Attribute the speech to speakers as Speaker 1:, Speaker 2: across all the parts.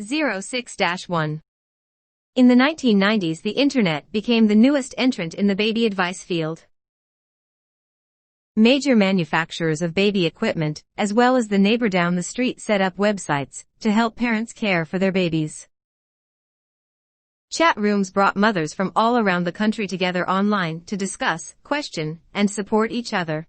Speaker 1: 06-1. In the 1990s, the Internet became the newest entrant in the baby advice field. Major manufacturers of baby equipment, as well as the neighbor down the street, set up websites to help parents care for their babies. Chat rooms brought mothers from all around the country together online to discuss, question, and support each other.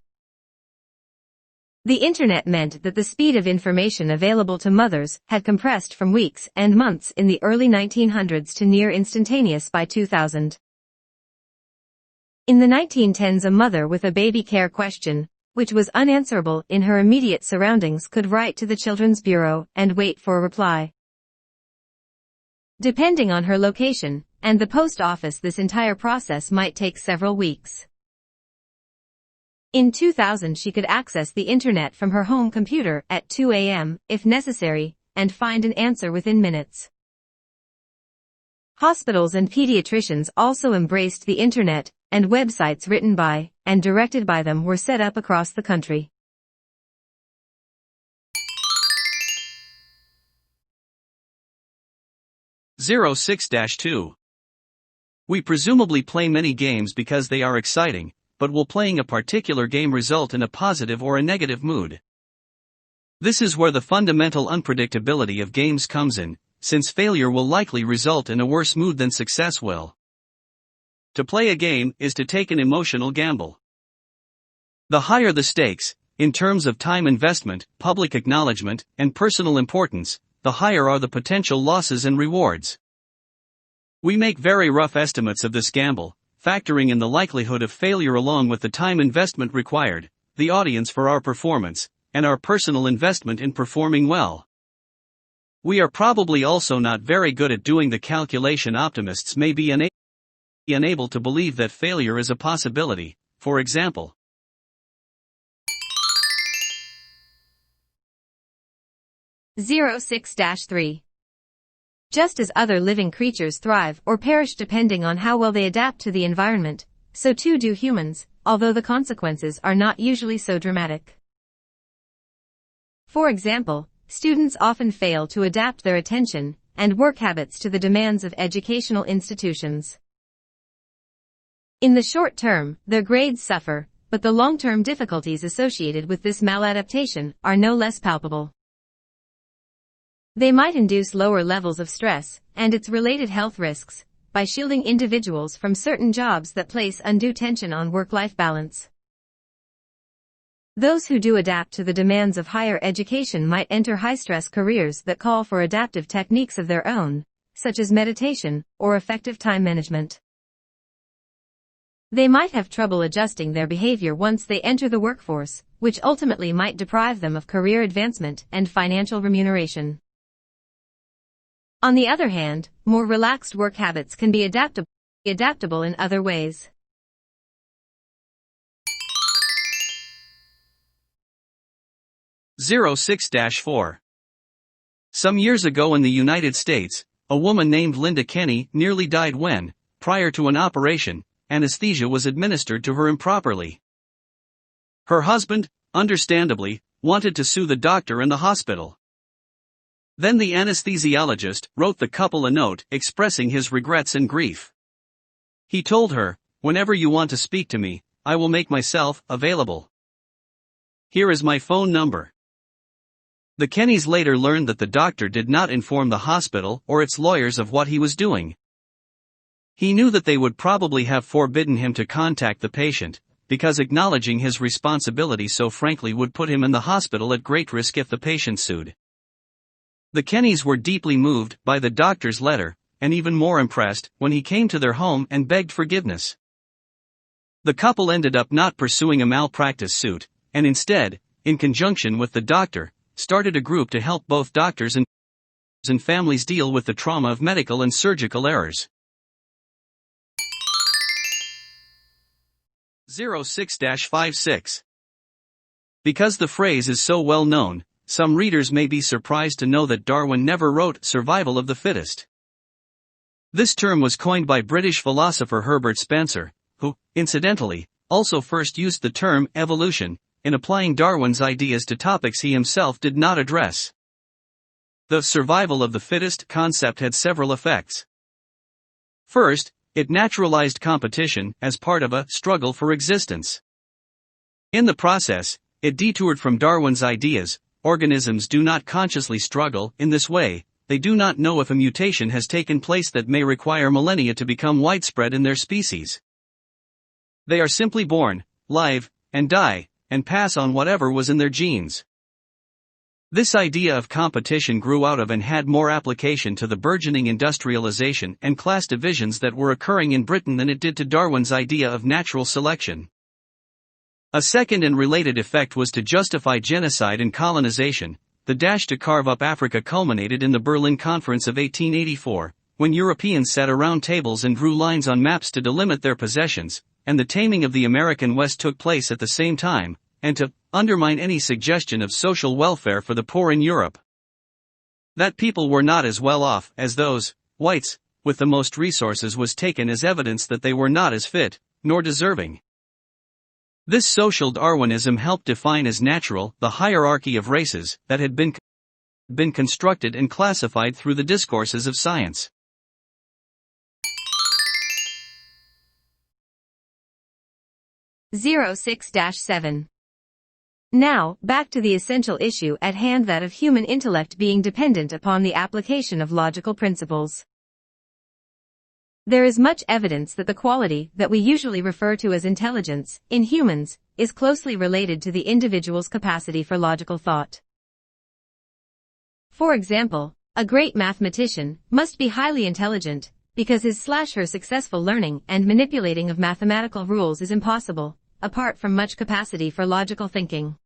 Speaker 1: The Internet meant that the speed of information available to mothers had compressed from weeks and months in the early 1900s to near instantaneous by 2000. In the 1910s, a mother with a baby care question, which was unanswerable in her immediate surroundings, could write to the Children's Bureau and wait for a reply. Depending on her location and the post office, this entire process might take several weeks. In 2000, she could access the Internet from her home computer at 2 a.m., if necessary, and find an answer within minutes. Hospitals and pediatricians also embraced the Internet, and websites written by and directed by them were set up across the country.
Speaker 2: (06-2). We presumably play many games because they are exciting, but will playing a particular game result in a positive or a negative mood? This is where the fundamental unpredictability of games comes in, since failure will likely result in a worse mood than success will. To play a game is to take an emotional gamble. The higher the stakes, in terms of time investment, public acknowledgement, and personal importance, the higher are the potential losses and rewards. We make very rough estimates of this gamble, factoring in the likelihood of failure along with the time investment required, the audience for our performance, and our personal investment in performing well. We are probably also not very good at doing the calculation. Optimists may be unable to believe that failure is a possibility, for example.
Speaker 1: (06-3). Just as other living creatures thrive or perish depending on how well they adapt to the environment, so too do humans, although the consequences are not usually so dramatic. For example, students often fail to adapt their attention and work habits to the demands of educational institutions. In the short term, their grades suffer, but the long-term difficulties associated with this maladaptation are no less palpable. They might induce lower levels of stress and its related health risks by shielding individuals from certain jobs that place undue tension on work-life balance. Those who do adapt to the demands of higher education might enter high-stress careers that call for adaptive techniques of their own, such as meditation or effective time management. They might have trouble adjusting their behavior once they enter the workforce, which ultimately might deprive them of career advancement and financial remuneration. On the other hand, more relaxed work habits can be adaptable in other ways.
Speaker 2: (06-4). Some years ago in the United States, a woman named Linda Kenny nearly died when, prior to an operation, anesthesia was administered to her improperly. Her husband, understandably, wanted to sue the doctor and the hospital. Then the anesthesiologist wrote the couple a note expressing his regrets and grief. He told her, "Whenever you want to speak to me, I will make myself available. Here is my phone number." The Kennys later learned that the doctor did not inform the hospital or its lawyers of what he was doing. He knew that they would probably have forbidden him to contact the patient, because acknowledging his responsibility so frankly would put him and the hospital at great risk if the patient sued. The Kennys were deeply moved by the doctor's letter, and even more impressed when he came to their home and begged forgiveness. The couple ended up not pursuing a malpractice suit, and instead, in conjunction with the doctor, started a group to help both doctors and families deal with the trauma of medical and surgical errors. 06-56. Because the phrase is so well known, some readers may be surprised to know that Darwin never wrote Survival of the Fittest. This term was coined by British philosopher Herbert Spencer, who, incidentally, also first used the term evolution in applying Darwin's ideas to topics he himself did not address. The survival of the fittest concept had several effects. First, it naturalized competition as part of a struggle for existence. In the process, it detoured from Darwin's ideas. Organisms do not consciously struggle in this way. They do not know if a mutation has taken place that may require millennia to become widespread in their species. They are simply born, live, and die, and pass on whatever was in their genes. This idea of competition grew out of and had more application to the burgeoning industrialization and class divisions that were occurring in Britain than it did to Darwin's idea of natural selection. A second and related effect was to justify genocide and colonization. The dash to carve up Africa culminated in the Berlin Conference of 1884, when Europeans sat around tables and drew lines on maps to delimit their possessions, and the taming of the American West took place at the same time, and to undermine any suggestion of social welfare for the poor in Europe. That people were not as well off as those whites with the most resources was taken as evidence that they were not as fit, nor deserving. This social Darwinism helped define as natural the hierarchy of races that had been constructed and classified through the discourses of science.
Speaker 1: (06-7) Now, back to the essential issue at hand, that of human intellect being dependent upon the application of logical principles. There is much evidence that the quality that we usually refer to as intelligence, in humans, is closely related to the individual's capacity for logical thought. For example, a great mathematician must be highly intelligent, because his/her successful learning and manipulating of mathematical rules is impossible, apart from much capacity for logical thinking.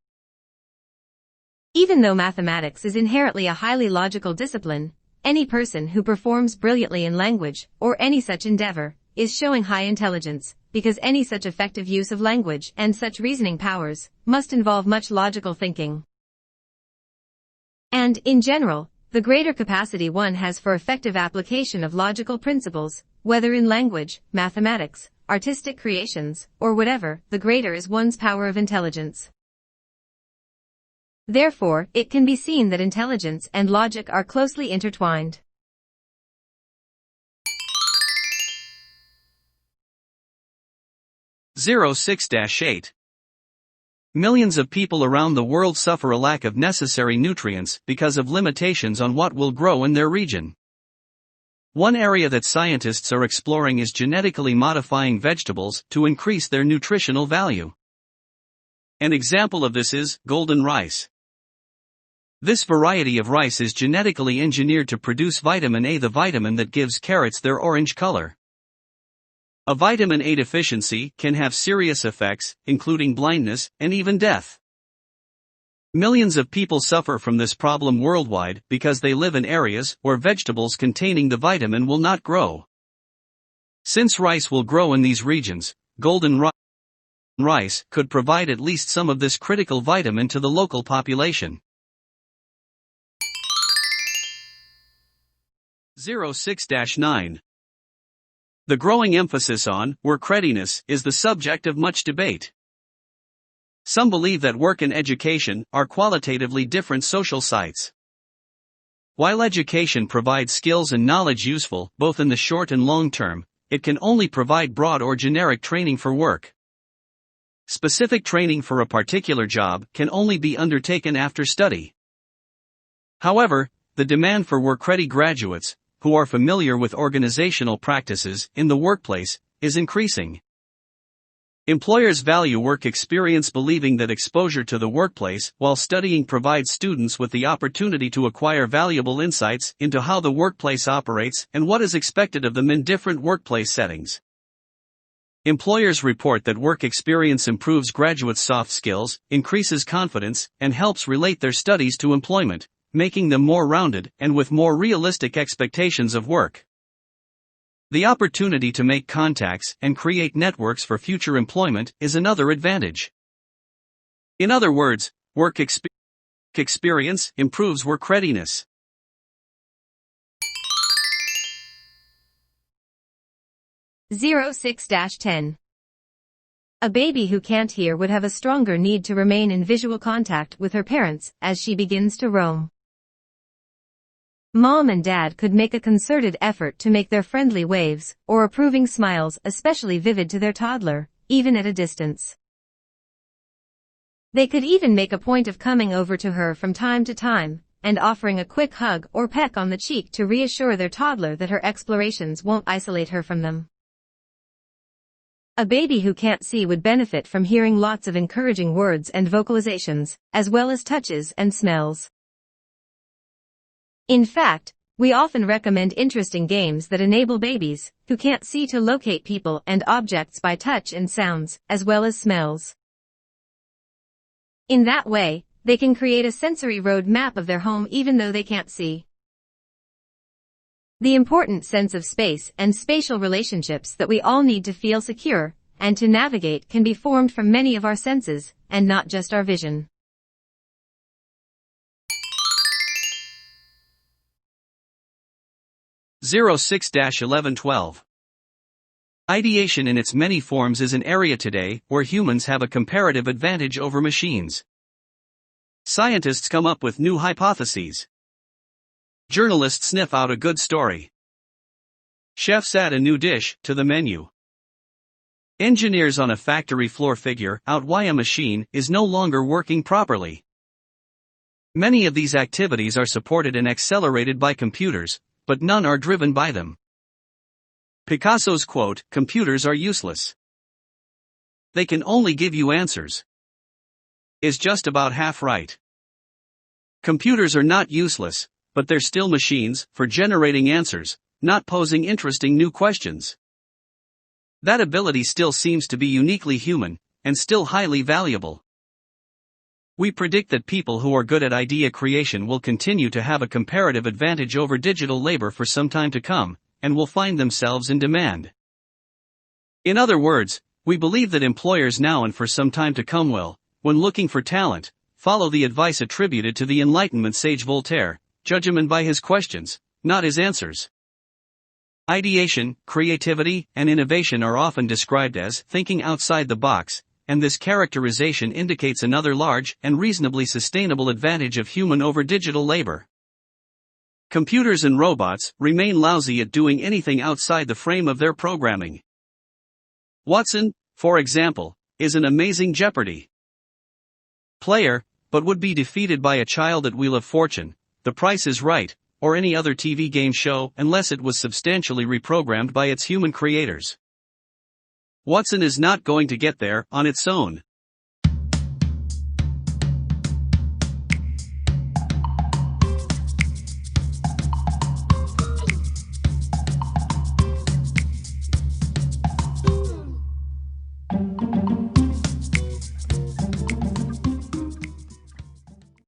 Speaker 1: Even though mathematics is inherently a highly logical discipline, any person who performs brilliantly in language, or any such endeavor, is showing high intelligence, because any such effective use of language and such reasoning powers must involve much logical thinking. And, in general, the greater capacity one has for effective application of logical principles, whether in language, mathematics, artistic creations, or whatever, the greater is one's power of intelligence. Therefore, it can be seen that intelligence and logic are closely intertwined.
Speaker 2: 06-8. Millions of people around the world suffer a lack of necessary nutrients because of limitations on what will grow in their region. One area that scientists are exploring is genetically modifying vegetables to increase their nutritional value. An example of this is golden rice. This variety of rice is genetically engineered to produce vitamin A, the vitamin that gives carrots their orange color. A vitamin A deficiency can have serious effects, including blindness and even death. Millions of people suffer from this problem worldwide because they live in areas where vegetables containing the vitamin will not grow. Since rice will grow in these regions, golden rice could provide at least some of this critical vitamin to the local population. 06-9. The growing emphasis on work readiness is the subject of much debate. Some believe that work and education are qualitatively different social sites. While education provides skills and knowledge useful both in the short and long term, it can only provide broad or generic training for work. Specific training for a particular job can only be undertaken after study. However, the demand for work-ready graduates, who are familiar with organizational practices in the workplace, is increasing. Employers value work experience, believing that exposure to the workplace while studying provides students with the opportunity to acquire valuable insights into how the workplace operates and what is expected of them in different workplace settings. Employers report that work experience improves graduates' soft skills, increases confidence, and helps relate their studies to employment, making them more rounded and with more realistic expectations of work. The opportunity to make contacts and create networks for future employment is another advantage. In other words, work experience improves work readiness.
Speaker 1: 06-10. A baby who can't hear would have a stronger need to remain in visual contact with her parents as she begins to roam. Mom and dad could make a concerted effort to make their friendly waves or approving smiles especially vivid to their toddler, even at a distance. They could even make a point of coming over to her from time to time and offering a quick hug or peck on the cheek to reassure their toddler that her explorations won't isolate her from them. A baby who can't see would benefit from hearing lots of encouraging words and vocalizations, as well as touches and smells. In fact, we often recommend interesting games that enable babies who can't see to locate people and objects by touch and sounds, as well as smells. In that way, they can create a sensory road map of their home even though they can't see. The important sense of space and spatial relationships that we all need to feel secure and to navigate can be formed from many of our senses, and not just our vision.
Speaker 2: (06-1112) Ideation in its many forms is an area today where humans have a comparative advantage over machines. Scientists come up with new hypotheses. Journalists sniff out a good story. Chefs add a new dish to the menu. Engineers on a factory floor figure out why a machine is no longer working properly. Many of these activities are supported and accelerated by computers, but none are driven by them. Picasso's quote, "Computers are useless. They can only give you answers," is just about half right. Computers are not useless, but they're still machines for generating answers, not posing interesting new questions. That ability still seems to be uniquely human, and still highly valuable. We predict that people who are good at idea creation will continue to have a comparative advantage over digital labor for some time to come, and will find themselves in demand. In other words, we believe that employers now and for some time to come will, when looking for talent, follow the advice attributed to the Enlightenment sage Voltaire: judge a man by his questions, not his answers. Ideation, creativity, and innovation are often described as thinking outside the box, and this characterization indicates another large and reasonably sustainable advantage of human over digital labor. Computers and robots remain lousy at doing anything outside the frame of their programming. Watson, for example, is an amazing Jeopardy player, but would be defeated by a child at Wheel of Fortune, The Price is Right, or any other TV game show unless it was substantially reprogrammed by its human creators. Watson is not going to get there on its own.